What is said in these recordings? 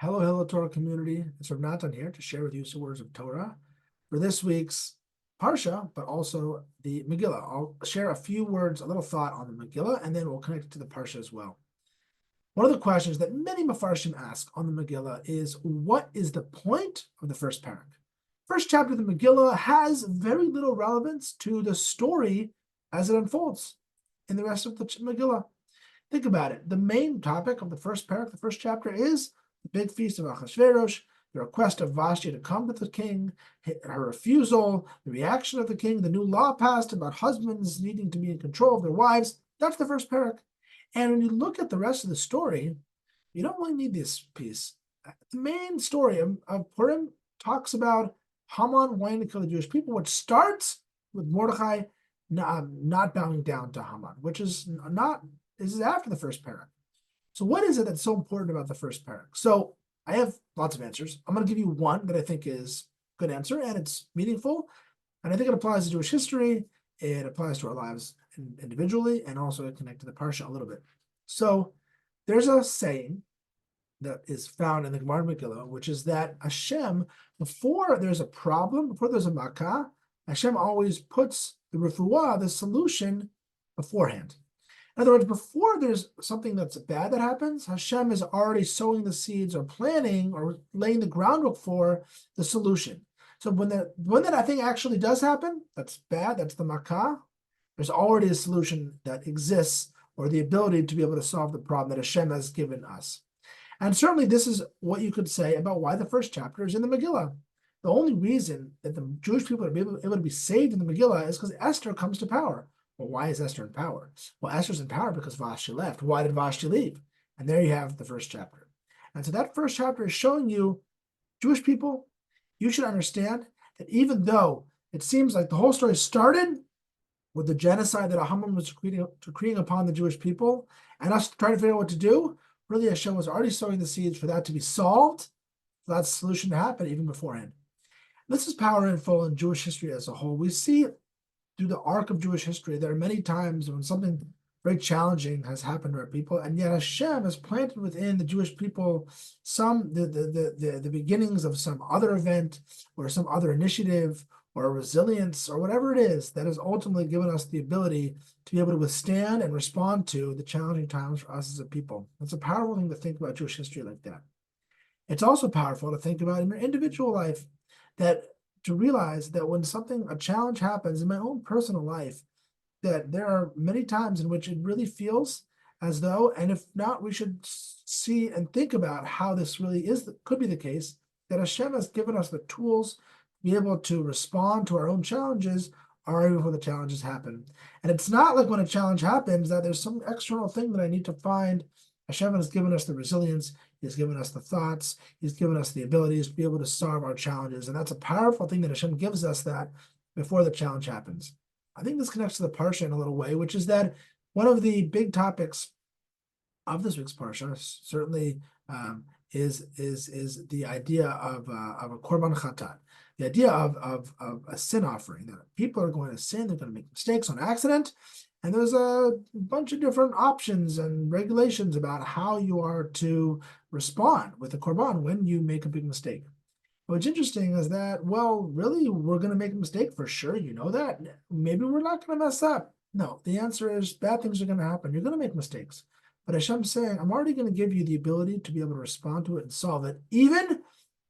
Hello, Torah community. It's Rav Natan here to share with you some words of Torah for this week's Parsha, but also the Megillah. I'll share a few words, a little thought on the Megillah, and then we'll connect it to the Parsha as well. One of the questions that many Mefarshim ask on the Megillah is, what is the point of the first parak? First chapter of the Megillah has very little relevance to the story as it unfolds in the rest of the Megillah. Think about it. The main topic of the first parak, the first chapter, is the big feast of Achashverosh, the request of Vashti to come to the king, her refusal, the reaction of the king, the new law passed about husbands needing to be in control of their wives. That's the first parak. And when you look at the rest of the story, you don't really need this piece. The main story of Purim talks about Haman wanting to kill the Jewish people, which starts with Mordechai not bowing down to Haman, which is this is after the first parak. So what is it that's so important about the first parak? So I have lots of answers. I'm going to give you one that I think is a good answer, and it's meaningful. And I think it applies to Jewish history. It applies to our lives individually, and also it connects to the Parsha a little bit. So there's a saying that is found in the Gemara Megillah, which is that Hashem, before there's a problem, before there's a makkah, Hashem always puts the refuah, the solution, beforehand. In other words, before there's something that's bad that happens, Hashem is already sowing the seeds or planning or laying the groundwork for the solution. So when that thing actually does happen, that's bad, that's the makkah, there's already a solution that exists, or the ability to be able to solve the problem that Hashem has given us. And certainly this is what you could say about why the first chapter is in the Megillah. The only reason that the Jewish people are able to be saved in the Megillah is because Esther comes to power. Well, why is Esther in power? Well, Esther's in power because Vashti left. Why did Vashti leave? And there you have the first chapter. And so that first chapter is showing you, Jewish people, you should understand that even though it seems like the whole story started with the genocide that Haman was decreeing upon the Jewish people, and us trying to figure out what to do, really Hashem was already sowing the seeds for that to be solved, for that solution to happen even beforehand. This is powerful in Jewish history as a whole. We see through the arc of Jewish history, there are many times when something very challenging has happened to our people, and yet Hashem has planted within the Jewish people the beginnings of some other event or some other initiative or resilience or whatever it is that has ultimately given us the ability to be able to withstand and respond to the challenging times for us as a people. It's a powerful thing to think about Jewish history like that. It's also powerful to think about in your individual life, that to realize that when a challenge happens in my own personal life, that there are many times in which it really feels as though, and if not, we should see and think about how this really could be the case, that Hashem has given us the tools to be able to respond to our own challenges already before the challenges happen. And it's not like when a challenge happens that there's some external thing that I need to find. Hashem has given us the resilience. He's given us the thoughts. He's given us the abilities to be able to solve our challenges. And that's a powerful thing that Hashem gives us that before the challenge happens. I think this connects to the Parsha in a little way, which is that one of the big topics of this week's Parsha certainly is the idea of a korban chatat, the idea of a sin offering, that people are going to sin, they're going to make mistakes on accident, and there's a bunch of different options and regulations about how you are to respond with a korban when you make a big mistake. What's interesting is that, well, really, we're going to make a mistake for sure. You know that. Maybe we're not going to mess up. No, the answer is bad things are going to happen. You're going to make mistakes. But Hashem's saying, I'm already going to give you the ability to be able to respond to it and solve it, even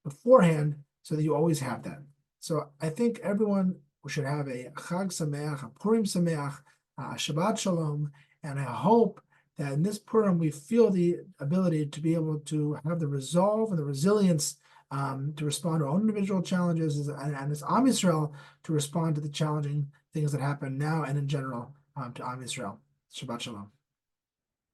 beforehand, so that you always have that. So I think everyone should have a Chag Sameach, a Purim Sameach, Shabbat Shalom, and I hope that in this Purim we feel the ability to be able to have the resolve and the resilience to respond to our own individual challenges, and as Am Yisrael to respond to the challenging things that happen now and in general to Am Yisrael. Shabbat Shalom.